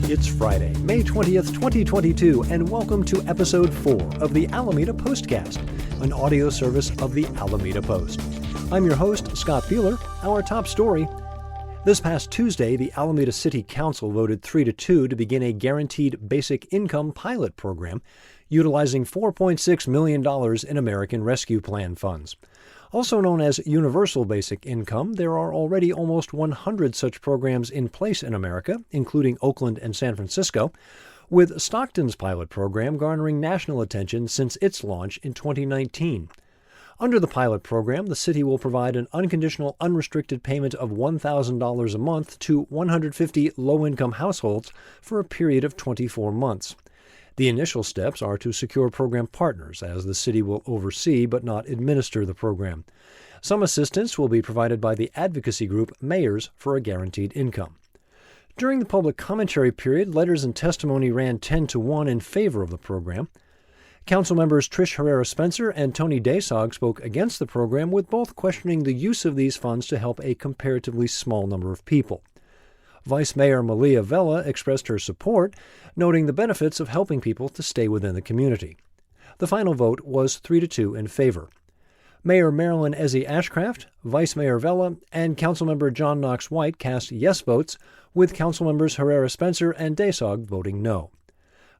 It's Friday, May 20th, 2022, and welcome to episode 4 of the Alameda Postcast, an audio service of the Alameda Post. I'm your host, Scott Bueller. Our top story. This past Tuesday, the Alameda City Council voted 3-2 to begin a guaranteed basic income pilot program utilizing $4.6 million in American Rescue Plan funds. Also known as Universal Basic Income, there are already almost 100 such programs in place in America, including Oakland and San Francisco, with Stockton's pilot program garnering national attention since its launch in 2019. Under the pilot program, the city will provide an unconditional, unrestricted payment of $1,000 a month to 150 low-income households for a period of 24 months. The initial steps are to secure program partners, as the city will oversee but not administer the program. Some assistance will be provided by the advocacy group Mayors for a Guaranteed Income. During the public commentary period, letters and testimony ran 10-1 in favor of the program. Council members Trish Herrera Spencer and Tony Desog spoke against the program, with both questioning the use of these funds to help a comparatively small number of people. Vice Mayor Malia Vela expressed her support, noting the benefits of helping people to stay within the community. The final vote was 3-2 in favor. Mayor Marilyn Ezzy Ashcraft, Vice Mayor Vela, and Councilmember John Knox White cast yes votes, with Councilmembers Herrera Spencer and Desog voting no.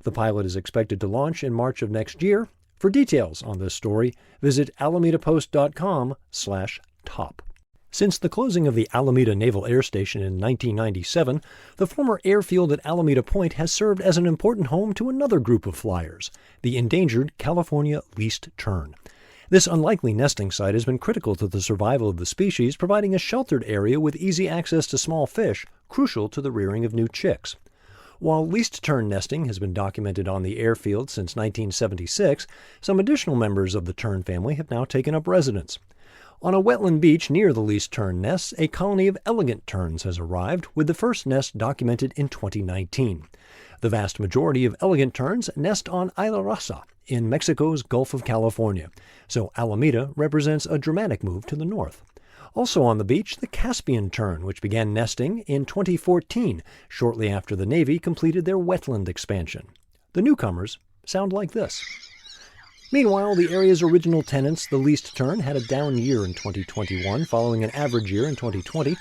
The pilot is expected to launch in March of next year. For details on this story, visit alamedapost.com/top. Since the closing of the Alameda Naval Air Station in 1997, the former airfield at Alameda Point has served as an important home to another group of flyers, the endangered California least tern. This unlikely nesting site has been critical to the survival of the species, providing a sheltered area with easy access to small fish, crucial to the rearing of new chicks. While least tern nesting has been documented on the airfield since 1976, some additional members of the tern family have now taken up residence. On a wetland beach near the least tern nests, a colony of elegant terns has arrived, with the first nest documented in 2019. The vast majority of elegant terns nest on Isla Raza in Mexico's Gulf of California, so Alameda represents a dramatic move to the north. Also on the beach, the Caspian tern, which began nesting in 2014, shortly after the Navy completed their wetland expansion. The newcomers sound like this. Meanwhile, the area's original tenants, the least tern, had a down year in 2021 following an average year in 2020.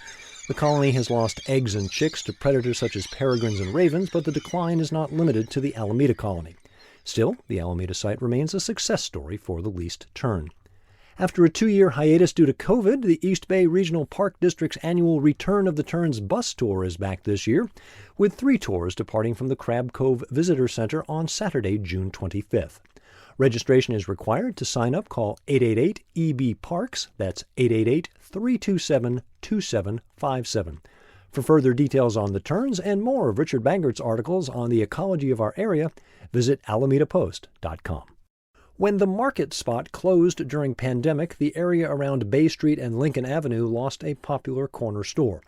The colony has lost eggs and chicks to predators such as peregrines and ravens, but the decline is not limited to the Alameda colony. Still, the Alameda site remains a success story for the least tern. After a 2-year hiatus due to COVID, the East Bay Regional Park District's annual Return of the Terns bus tour is back this year, with 3 tours departing from the Crab Cove Visitor Center on Saturday, June 25th. Registration is required. To sign up, call 888-EB-PARKS. That's 888-327-2757. For further details on the terns and more of Richard Bangert's articles on the ecology of our area, visit alamedapost.com. When the Market Spot closed during pandemic, the area around Bay Street and Lincoln Avenue lost a popular corner store.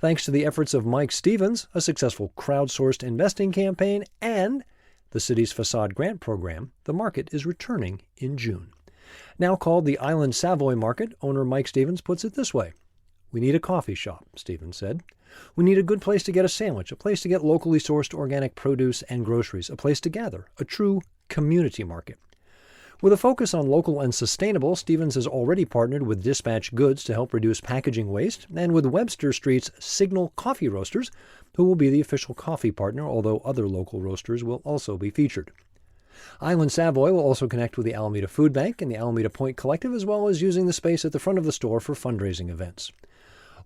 Thanks to the efforts of Mike Stevens, a successful crowdsourced investing campaign, and the city's facade grant program, the market is returning in June. Now called the Island Savoy Market, owner Mike Stevens puts it this way. "We need a coffee shop," Stevens said. "We need a good place to get a sandwich, a place to get locally sourced organic produce and groceries, a place to gather, a true community market." With a focus on local and sustainable, Stevens has already partnered with Dispatch Goods to help reduce packaging waste, and with Webster Street's Signal Coffee Roasters, who will be the official coffee partner, although other local roasters will also be featured. Island Savoy will also connect with the Alameda Food Bank and the Alameda Point Collective, as well as using the space at the front of the store for fundraising events.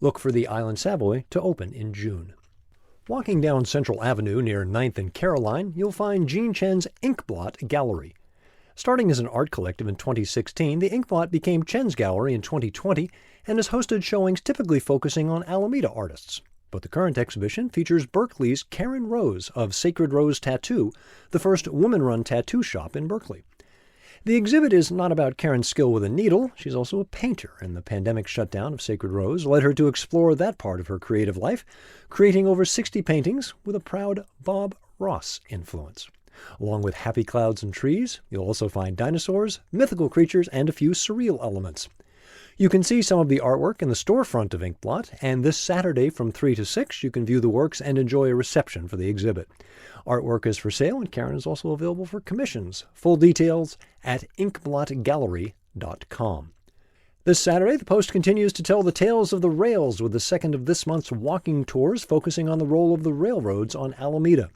Look for the Island Savoy to open in June. Walking down Central Avenue near 9th and Caroline, you'll find Jean Chen's Inkblot Gallery. Starting as an art collective in 2016, the Inkblot became Chen's Gallery in 2020 and has hosted showings typically focusing on Alameda artists. But the current exhibition features Berkeley's Karen Rose of Sacred Rose Tattoo, the first woman-run tattoo shop in Berkeley. The exhibit is not about Karen's skill with a needle. She's also a painter, and the pandemic shutdown of Sacred Rose led her to explore that part of her creative life, creating over 60 paintings with a proud Bob Ross influence. Along with happy clouds and trees, you'll also find dinosaurs, mythical creatures, and a few surreal elements. You can see some of the artwork in the storefront of Inkblot, and this Saturday from 3 to 6 you can view the works and enjoy a reception for the exhibit. Artwork is for sale, and Karen is also available for commissions. Full details at inkblotgallery.com. This Saturday, the Post continues to tell the tales of the rails with the second of this month's walking tours focusing on the role of the railroads on Alameda.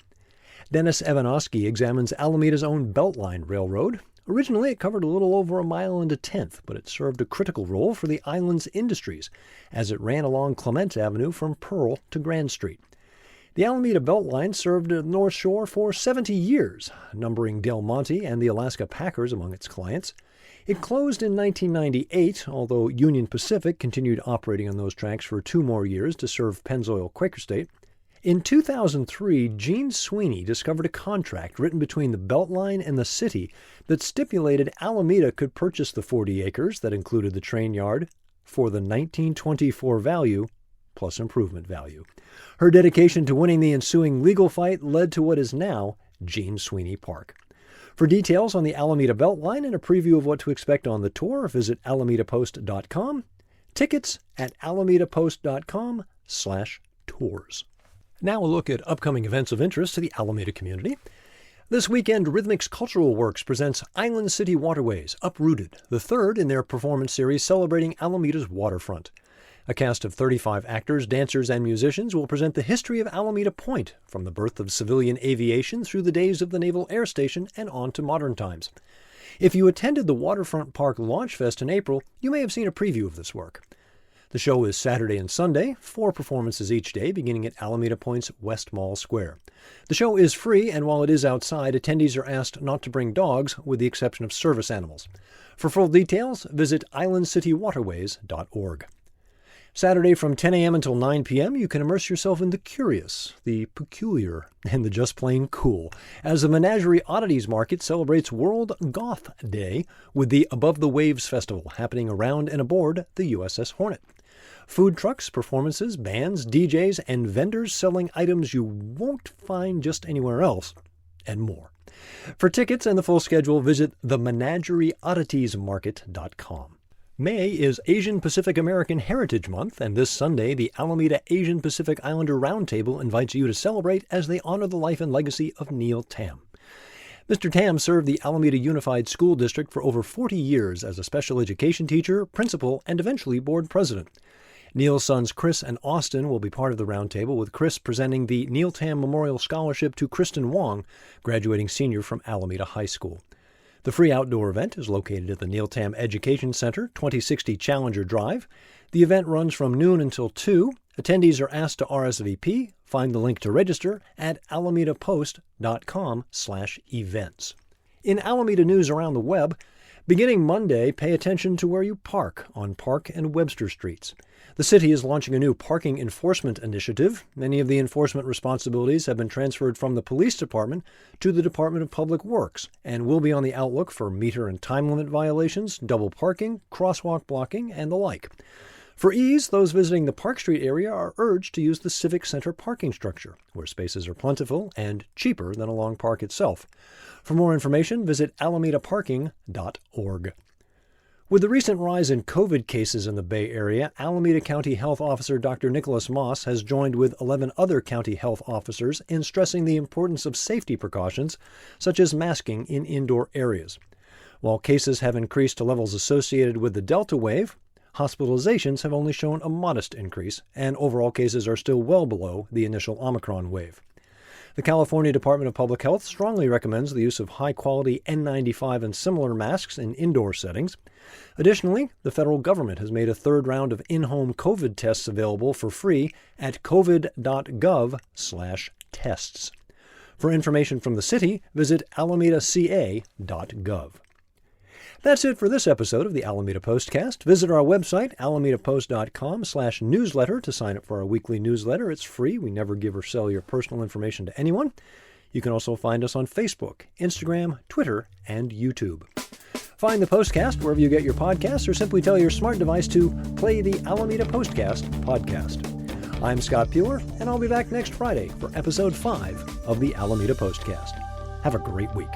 Dennis Evanosky examines Alameda's own Beltline Railroad. Originally, it covered a little over 1 1/10 miles, but it served a critical role for the island's industries as it ran along Clement Avenue from Pearl to Grand Street. The Alameda Beltline served the North Shore for 70 years, numbering Del Monte and the Alaska Packers among its clients. It closed in 1998, although Union Pacific continued operating on those tracks for 2 more years to serve Pennzoil Quaker State. In 2003, Gene Sweeney discovered a contract written between the Beltline and the city that stipulated Alameda could purchase the 40 acres that included the train yard for the 1924 value plus improvement value. Her dedication to winning the ensuing legal fight led to what is now Gene Sweeney Park. For details on the Alameda Beltline and a preview of what to expect on the tour, visit alamedapost.com. Tickets at alamedapost.com/tours. Now a look at upcoming events of interest to the Alameda community. This weekend, Rhythmix Cultural Works presents Island City Waterways, Uprooted, the third in their performance series celebrating Alameda's waterfront. A cast of 35 actors, dancers, and musicians will present the history of Alameda Point, from the birth of civilian aviation through the days of the Naval Air Station and on to modern times. If you attended the Waterfront Park Launch Fest in April, you may have seen a preview of this work. The show is Saturday and Sunday, 4 performances each day, beginning at Alameda Point's West Mall Square. The show is free, and while it is outside, attendees are asked not to bring dogs, with the exception of service animals. For full details, visit islandcitywaterways.org. Saturday from 10 a.m. until 9 p.m., you can immerse yourself in the curious, the peculiar, and the just plain cool, as the Menagerie Oddities Market celebrates World Goth Day with the Above the Waves Festival happening around and aboard the USS Hornet. Food trucks, performances, bands, DJs, and vendors selling items you won't find just anywhere else, and more. For tickets and the full schedule, visit themenagerieodditiesmarket.com. May is Asian Pacific American Heritage Month, and this Sunday, the Alameda Asian Pacific Islander Roundtable invites you to celebrate as they honor the life and legacy of Neil Tam. Mr. Tam served the Alameda Unified School District for over 40 years as a special education teacher, principal, and eventually board president. Neil's sons Chris and Austin will be part of the roundtable, with Chris presenting the Neil Tam Memorial Scholarship to Kristen Wong, graduating senior from Alameda High School. The free outdoor event is located at the Neil Tam Education Center, 2060 Challenger Drive. The event runs from noon until 2. Attendees are asked to RSVP. Find the link to register at alamedapost.com/events. In Alameda news around the web, beginning Monday, pay attention to where you park on Park and Webster Streets. The city is launching a new parking enforcement initiative. Many of the enforcement responsibilities have been transferred from the police department to the Department of Public Works and will be on the outlook for meter and time limit violations, double parking, crosswalk blocking, and the like. For ease, those visiting the Park Street area are urged to use the Civic Center parking structure, where spaces are plentiful and cheaper than along Park itself. For more information, visit alamedaparking.org. With the recent rise in COVID cases in the Bay Area, Alameda County Health Officer Dr. Nicholas Moss has joined with 11 other county health officers in stressing the importance of safety precautions, such as masking in indoor areas. While cases have increased to levels associated with the Delta wave, hospitalizations have only shown a modest increase, and overall cases are still well below the initial Omicron wave. The California Department of Public Health strongly recommends the use of high-quality N95 and similar masks in indoor settings. Additionally, the federal government has made a third round of in-home COVID tests available for free at covid.gov/tests. For information from the city, visit alamedaca.gov. That's it for this episode of the Alameda Postcast. Visit our website, alamedapost.com/newsletter, to sign up for our weekly newsletter. It's free. We never give or sell your personal information to anyone. You can also find us on Facebook, Instagram, Twitter, and YouTube. Find the Postcast wherever you get your podcasts, or simply tell your smart device to play the Alameda Postcast podcast. I'm Scott Bueller, and I'll be back next Friday for Episode 5 of the Alameda Postcast. Have a great week.